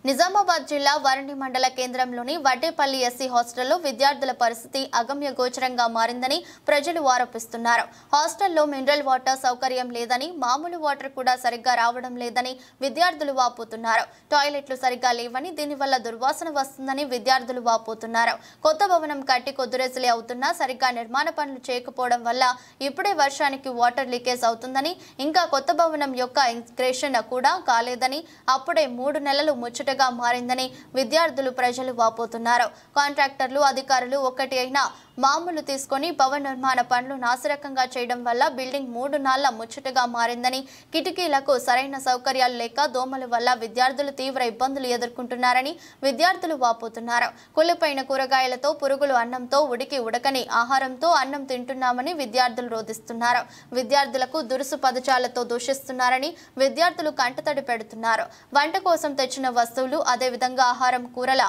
నిజామాబాద్ జిల్లా వరండి మండల కేంద్రంలోని వడ్డేపల్లి ఎస్సీ హాస్టల్లో విద్యార్థుల పరిస్థితి అగమ్య గోచరంగా మారిందని ప్రజలు ఆరోపిస్తున్నారు. హాస్టల్లో మినరల్ వాటర్ సౌకర్యం లేదని, మామూలు వాటర్ కూడా సరిగ్గా రావడం లేదని విద్యార్థులు వాపోతున్నారు. టాయిలెట్లు సరిగ్గా లేవని, దీనివల్ల దుర్వాసన వస్తుందని విద్యార్థులు వాపోతున్నారు. కొత్త భవనం కట్టి కొద్దిరోజులే అవుతున్నా సరిగ్గా నిర్మాణ పనులు చేయకపోవడం వల్ల ఇప్పుడే వర్షానికి వాటర్ లీకేజ్ అవుతుందని, ఇంకా కొత్త భవనం యొక్క ఇన్స్క్రేషన్ కూడా కాలేదని, అప్పుడే 3 నెలలు ముచ్చట మారిందని విద్యార్థులు ప్రజలు వాపోతున్నారు. కాంట్రాక్టర్లు అధికారులు ఒకటి అయినా మామూలు తీసుకొని భవన నిర్మాణ పనులు నాసిరకంగా చేయడం వల్ల బిల్డింగ్ 3 నాళ్ల ముచ్చటగా మారిందని, కిటికీలకు సరైన సౌకర్యాలు లేక దోమల వల్ల విద్యార్థులు తీవ్ర ఇబ్బందులు ఎదుర్కొంటున్నారని విద్యార్థులు వాపోతున్నారు. కుళ్ళిపోయిన కూరగాయలతో, పురుగులు అన్నంతో, ఉడకని ఆహారంతో అన్నం తింటున్నామని విద్యార్థులు రోధిస్తున్నారు. విద్యార్థులకు దురుసు పదజాలతో దూషిస్తున్నారని విద్యార్థులు కంటతడి పెడుతున్నారు. వంట కోసం తెచ్చిన వస్తువులు, అదేవిధంగా ఆహారం, కూరల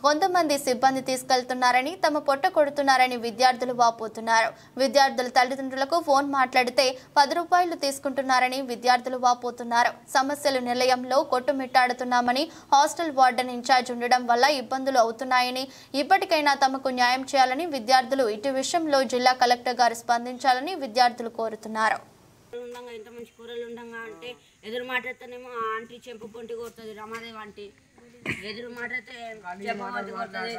కొంతమంది సిబ్బంది తీసుకెళ్తున్నారని, తమ పొట్ట కొడుతున్నారని విద్యార్థులు వాపోతున్నారు. విద్యార్థుల తల్లిదండ్రులకు ఫోన్ మాట్లాడితే 10 రూపాయలు తీసుకుంటున్నారని విద్యార్థులు వాపోతున్నారు. సమస్యలు నిలయంలో కొట్టుమిట్టాడుతున్నామని, హాస్టల్ వార్డెన్ ఇన్ఛార్జ్ ఉండడం వల్ల ఇబ్బందులు అవుతున్నాయని, ఇప్పటికైనా తమకు న్యాయం చేయాలని విద్యార్థులు ఇటు విషయంలో జిల్లా కలెక్టర్ గారు స్పందించాలని విద్యార్థులు కోరుతున్నారు. ఇంత మంచి కూరలు ఉండగా అంటే ఎదురు మాట్లాడితేనేమో ఆంటీ చెంపు పొంటి కొడుతుంది, రమాదేవి ఆంటీ ఎదురు మాట్లాడితే చెంపు పొంటి కొడుతుంది.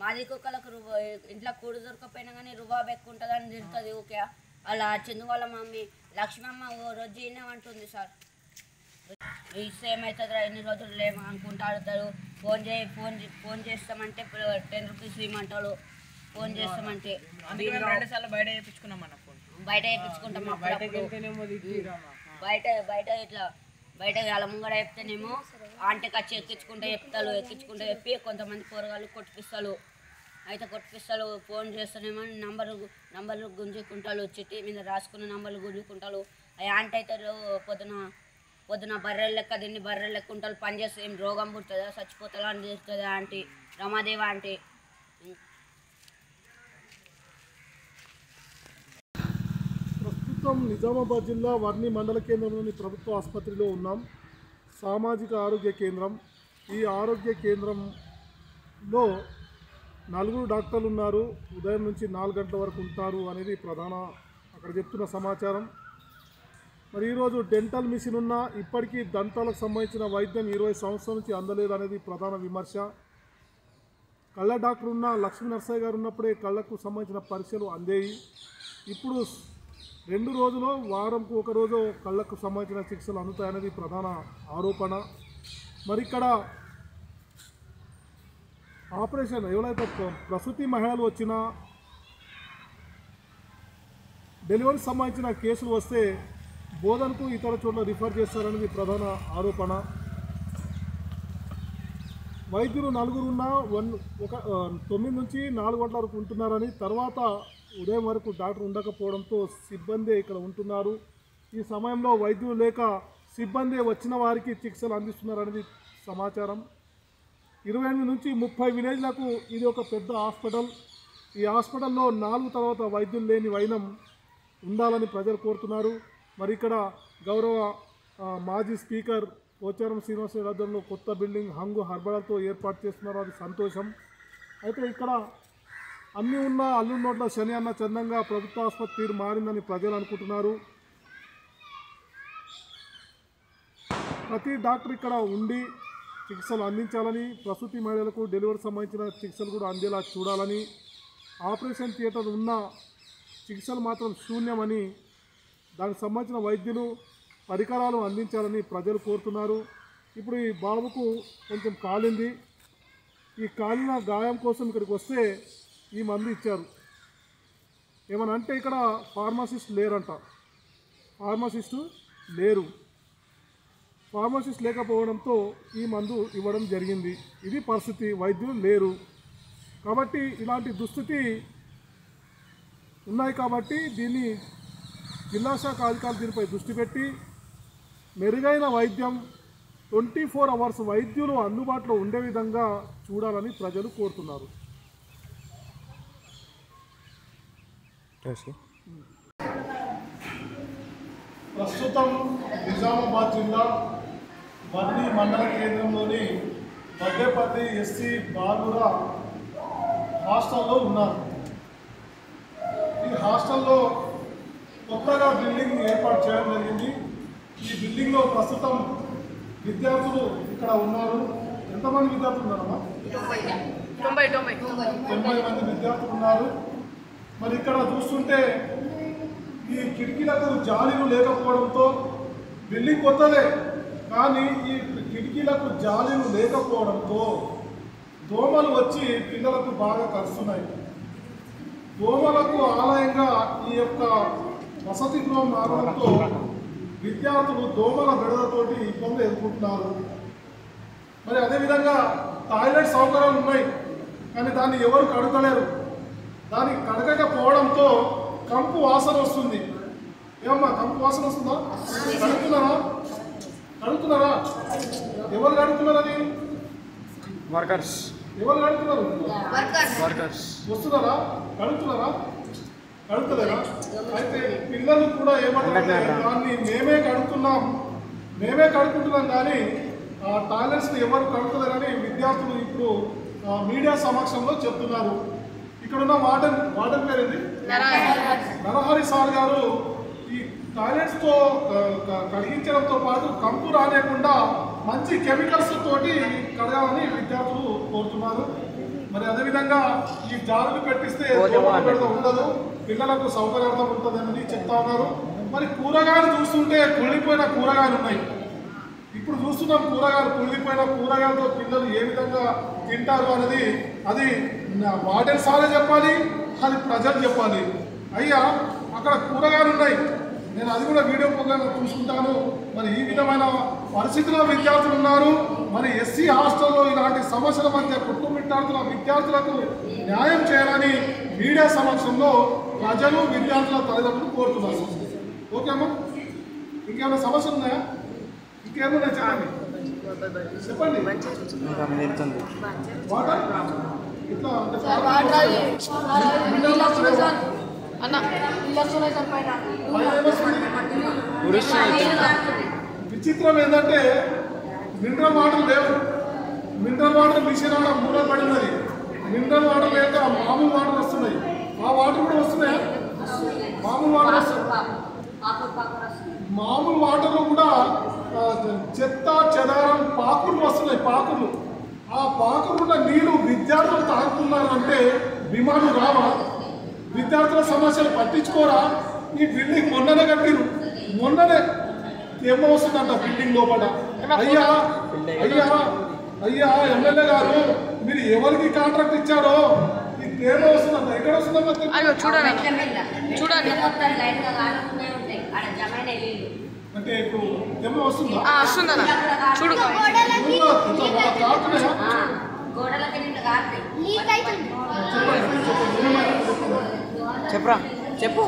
మాది కుక్కలకు ఇంట్లో కూడు దొరకపోయినా కానీ రుబాబు ఎక్కువ ఉంటుందని తిరుగుతుంది. ఓకే అలా చందు వాళ్ళ మమ్మీ లక్ష్మమ్మ ఓ రోజు ఏమంటుంది, సార్ ఇస్తే ఏమవుతుందిరా, ఎన్ని రోజులు లేము అనుకుంటా ఆడతారు. ఫోన్ చేస్తామంటే 10 రూపీస్ ఇవ్వమంటాడు. ఫోన్ చేస్తామంటే బయట చేయించుకున్నాం, బయట వేయించుకుంటాం. బయట ఇట్లా బయట అలా ముంగడ చెప్తేనేమో ఆంటీకి వచ్చి ఎక్కించుకుంటే చెప్పి కొంతమంది కూరగాయలు కొట్టిపిస్తారు. అయితే కొట్టిపిస్తారు. ఫోన్ చేస్తేనేమో నంబర్లు గుంజుకుంటారు. చిట్టి మీద రాసుకున్న నంబర్లు గుంజుకుంటారు. అవి ఆంటీ అయితే పొద్దున బర్రెల లెక్క దీన్ని బర్రెల లెక్క ఉంటారు. పని చేస్తే ఏం రోగం పుడుతుందా, చచ్చిపోతుందా అని చేస్తుంది ఆంటీ, రమాదేవి ఆంటీ. నిజామాబాద్ జిల్లా వర్ణి మండల కేంద్రంలోని ప్రభుత్వ ఆసుపత్రిలో ఉన్నాం. సామాజిక ఆరోగ్య కేంద్రం. ఈ ఆరోగ్య కేంద్రంలో 4 డాక్టర్లు ఉన్నారు. ఉదయం నుంచి 4 గంటల వరకు ఉంటారు అనేది ప్రధాన అక్కడ చెప్తున్న సమాచారం. మరి ఈరోజు డెంటల్ మిషన్ ఉన్నా ఇప్పటికీ దంతాలకు సంబంధించిన వైద్యం 20 సంవత్సరాల నుంచి అందలేదు అనేది ప్రధాన విమర్శ. కళ్ళ డాక్టర్ ఉన్న లక్ష్మీ నరసయ్య గారు ఉన్నప్పుడే కళ్ళకు సంబంధించిన పరీక్షలు అందేవి. ఇప్పుడు 2 రోజులు వారంకు 1 రోజు కళ్ళకు సంబంధించిన చికిత్సలు అందుతాయనేది ప్రధాన ఆరోపణ. మరి ఇక్కడ ఆపరేషన్ ఎవరైతే ప్రసూతి మహిళలు వచ్చినా, డెలివరీ సంబంధించిన కేసులు వస్తే బోధనకు ఇతర చోట్ల రిఫర్ చేస్తారనేది ప్రధాన ఆరోపణ. వైద్యులు 4 ఉన్నా 9 నుంచి 4 గంటల వరకు ఉంటున్నారని, తర్వాత ఉదయం వరకు డాక్టర్ ఉండకపోవడంతో సిబ్బంది ఇక్కడ ఉంటున్నారు. ఈ సమయంలో వైద్యులు లేక సిబ్బంది వచ్చిన వారికి చికిత్సలు అందిస్తున్నారనేది సమాచారం. 28 నుంచి 30 విలేజ్లకు ఇది ఒక పెద్ద హాస్పిటల్. ఈ హాస్పిటల్లో 4 తర్వాత వైద్యులు లేని వైనం ఉండాలని ప్రజలు కోరుతున్నారు. మరి ఇక్కడ గౌరవ మాజీ స్పీకర్ పోచారం శ్రీనివాస రాజ్యంలో కొత్త బిల్డింగ్ హంగు హర్బలతో ఏర్పాటు చేస్తున్నారు, అది సంతోషం. అయితే ఇక్కడ అన్నీ ఉన్న అల్లు నోట్ల శని అన్న చందంగా ప్రభుత్వ ఆసుపత్రి తీరు మారిందని ప్రజలు అనుకుంటున్నారు. ప్రతి డాక్టర్ ఇక్కడ ఉండి చికిత్సలు అందించాలని, ప్రసూతి మహిళలకు డెలివరీ సంబంధించిన చికిత్సలు కూడా అందేలా చూడాలని, ఆపరేషన్ థియేటర్ ఉన్న చికిత్సలు మాత్రం శూన్యమని, దానికి సంబంధించిన వైద్యులు పరికరాలు అందించాలని ప్రజలు కోరుతున్నారు. ఇప్పుడు ఈ బాబుకు కొంచెం కాలింది. ఈ కాలిన గాయం కోసం ఇక్కడికి వస్తే ఈ మందు ఇచ్చారు. ఏమని అంటే ఇక్కడ ఫార్మసిస్ట్ లేరంట. ఫార్మసిస్టు లేరు. ఫార్మసిస్ట్ లేకపోవడంతో ఈ మందు ఇవ్వడం జరిగింది. ఇది పరిస్థితి. వైద్యులు లేరు కాబట్టి ఇలాంటి దుస్థితి ఉన్నాయి. కాబట్టి దీన్ని జిల్లా శాఖ అధికారులు దీనిపై దృష్టి పెట్టి మెరుగైన వైద్యం 24 అవర్స్ వైద్యులు అందుబాటులో ఉండే విధంగా చూడాలని ప్రజలు కోరుతున్నారు. ప్రస్తుతం నిజామాబాద్ జిల్లా వర్ణి మండల కేంద్రంలోని వడ్డేపల్లి ఎస్సీ బాలుర హాస్టల్లో ఉన్నారు. ఈ హాస్టల్లో కొత్తగా బిల్డింగ్ ఏర్పాటు చేయడం జరిగింది. ఈ బిల్డింగ్లో ప్రస్తుతం విద్యార్థులు ఇక్కడ ఉన్నారు. ఎంతమంది విద్యార్థులు ఉన్నారమ్మా? 90 మంది విద్యార్థులు ఉన్నారు. మరి ఇక్కడ చూస్తుంటే ఈ కిటికీలకు జాలీలు లేకపోవడంతో, బిల్డింగ్ కొత్తదే కానీ ఈ కిటికీలకు జాలీలు లేకపోవడంతో దోమలు వచ్చి పిల్లలకు బాగా కరుస్తున్నాయి. దోమలకు ఆలయంగా ఈ యొక్క వసతి గృహం మారడంతో విద్యార్థులు దోమల బెడదతోటి ఇబ్బంది ఎదుర్కొంటున్నారు. మరి అదేవిధంగా టాయిలెట్ సౌకర్యాలు ఉన్నాయి కానీ దాన్ని ఎవరు కడుగలేరు. దాన్ని కడగకపోవడంతో కంపు వాసన వస్తుంది. ఏమమ్మా కంపు వాసన వస్తుందా? కడుగుతున్నారా? ఎవరు కడుగుతున్నారని? వర్కర్స్. ఎవరు కడుగుతున్నారు? వస్తున్నారా? కడుగుతలేరా? అయితే పిల్లలు కూడా ఏమంటారు, దాన్ని మేమే కడుగుతున్నాం కానీ ఆ టాయిలెట్స్ని ఎవరు కడుగుతలేరని విద్యార్థులు ఇప్పుడు మీడియా సమక్షంలో చెప్తున్నారు. ఇక్కడున్న వార్డెన్ పేరేంటి? నరహరి సార్ గారు ఈ టాయిలెట్స్తో కడిగించడంతో పాటు కంపు రాలేకుండా మంచి కెమికల్స్ తోటి కడగాలని విద్యార్థులు కోరుతున్నారు. మరి అదేవిధంగా ఈ జారులు పెట్టిస్తే ఉండదు, పిల్లలకు సౌకర్యార్థం ఉంటుందని చెప్తా ఉన్నారు. మరి కూరగాయలు చూస్తుంటే కుళ్ళిపోయిన కూరగాయలు ఉన్నాయి. ఇప్పుడు చూస్తున్నాం కుళ్ళిపోయిన కూరగాయలతో పిల్లలు ఏ విధంగా తింటారు అనేది అది వార్డెన్ సారే చెప్పాలి, అది ప్రజలు చెప్పాలి. అయ్యా అక్కడ కూరగాయలు ఉన్నాయి, నేను అది కూడా వీడియో ప్రోగ్రాంగా చూసుకుంటాను. మరి ఈ విధమైన పరిస్థితుల్లో విద్యార్థులు ఉన్నారు. మరి ఎస్సీ హాస్టల్లో ఇలాంటి సమస్యల మధ్య కుటుంబిట్టాడుతున్న విద్యార్థులకు న్యాయం చేయాలని మీడియా సమక్షంలో ప్రజలు విద్యార్థుల తల్లిదండ్రులు కోరుతున్నారు. ఓకే అమ్మా, ఇంకేమైనా సమస్యలు ఉన్నాయా? ఇంకేమైనా చెప్పండి. వాటర్ ఇట్లా విచిత్రం ఏంటంటే మినరల్ వాటర్ లేవు. మినరల్ వాటర్ మిషన్ ఆడ మూల పడినది. మినరల్ వాటర్ లేక మామూలు వాటర్ వస్తున్నాయి. ఆ వాటర్ కూడా వస్తున్నాయా? మామూలు వాటర్ వస్తున్నాయి. మామూలు వాటర్లో కూడా చెత్త చెదారం పాకులు వస్తున్నాయి. ఆ పాకులున్న నీళ్లు విద్యార్థులు తాగుతున్నారు అంటే విమానం రావా? విద్యార్థుల సమస్యలు పట్టించుకోరా? ఈ బిల్డింగ్ మొన్ననే కట్టిరు, మొన్ననే ఏమో వస్తుందంట బిల్డింగ్ లోపల. అయ్యా ఎమ్మెల్యే గారు, మీరు ఎవరికి కాంట్రాక్ట్ ఇచ్చారో ఈ ఏమో వస్తుందంట. ఎక్కడ వస్తుందంట? అంటే ఇప్పుడు ఏమో వస్తుందా? చెప్పు.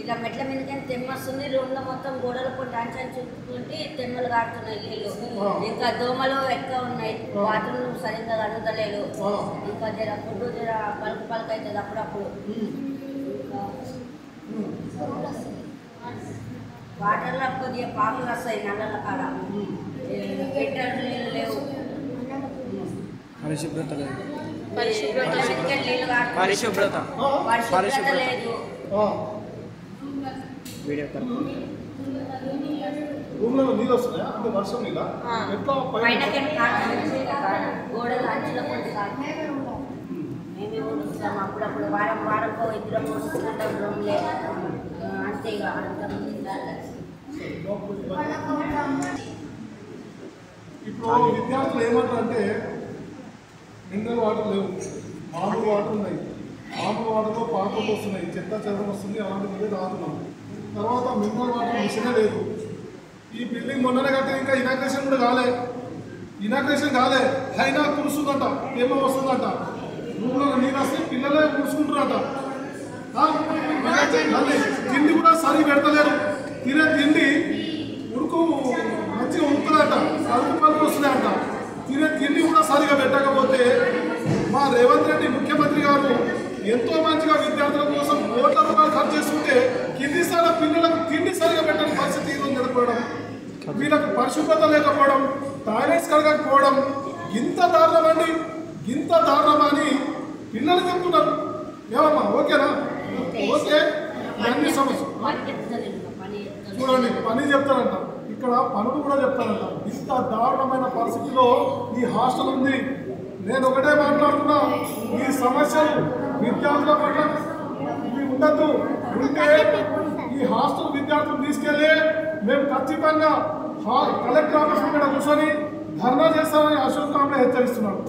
ఇలా మెట్ల మీదకని తెమ్మ వస్తుంది. రూమ్లో మొత్తం గోడల పొంటి అంచుకుంటే తెమ్మలు కాడుతున్నాయి నీళ్ళు. ఇంకా దోమలు ఎక్కువ ఉన్నాయి. బాత్రూమ్ సరిగ్గా కడుగుతలేదు. ఇంకా జర ఫుడ్ జర పలుకు అవుతుంది అప్పుడప్పుడు. వాటర్లో కొద్దిగా పాములు వస్తాయి నల్లల కాడ. ఫిల్టర్ నీళ్ళు లేవు. పరిశుభ్రత లేదు. రూమ్లో నీళ్ళు వస్తున్నాయా? అంటే వర్షం నీళ్ళ ఎట్లా గోడలు అంచుల పొంది మేమే ఊడుస్తాం. అప్పుడప్పుడు వారంకో ఇద్దరం ఊడుస్తుంటాం రూమ్లే. అంతే ఇక ఇప్పుడు విద్యార్థులు ఏమంటారంటే మినరల్ వాటర్ లేవు, మామూలు వాటర్ ఉన్నాయి. మామూలు వాటర్లో పాకులు వస్తున్నాయి, చెత్త చెదరం వస్తుంది, అలాంటి మీద తాగుతున్నాం. తర్వాత మినరల్ వాటర్ మిషనే లేదు. ఈ బిల్డింగ్ మొన్ననే కట్టే ఇంకా ఇనాగ్రేషన్ కూడా కాలే అయినా కురుస్తుందంట, ఏమో వస్తుందంట. రూమ్లో నీరు వస్తే పిల్లలే కురుచుకుంటారంట. తిండి కూడా సరిగ్గా పెడతలేరు. తినే తిండి ఉడుకు మంచిగా ఉడుకుతుందంట, పలుకు వస్తున్నాయంట. తినే తిండి కూడా సరిగా పెట్టకపోతే మా రేవంత్ రెడ్డి ముఖ్యమంత్రి గారు ఎంతో మంచిగా విద్యార్థుల కోసం కోట్ల రూపాయలు ఖర్చు చేస్తుంటే కింది స్థాయి పిల్లలకు తిండి సరిగా పెట్టని పరిస్థితి ఉంది. లేకపోవడం, వీళ్ళకు పరిశుభ్రత లేకపోవడం, టాయిలెట్స్ కడగకపోవడం, ఇంత దారుణమండి, ఇంత దారుణమని పిల్లలు చెప్తున్నారు. ఏమమ్మా ఓకేనా? ఓకే. అన్ని సమస్యలు చూడండి, పని చెప్తారంట, ఇక్కడ పనులు కూడా చెప్తారంట. ఇంత దారుణమైన పరిస్థితిలో ఈ హాస్టల్ ఉంది. నేను ఒకటే మాట్లాడుతున్నా, ఈ సమస్యలు విద్యార్థుల పట్ల ఇవి ఉండద్దు. ఉంటే ఈ హాస్టల్ విద్యార్థులు తీసుకెళ్ళి మేము ఖచ్చితంగా కలెక్టర్ ఆఫీస్ మీద కూర్చొని ధర్నా చేస్తామని అశోక్ కాంబ్లే హెచ్చరిస్తున్నాడు.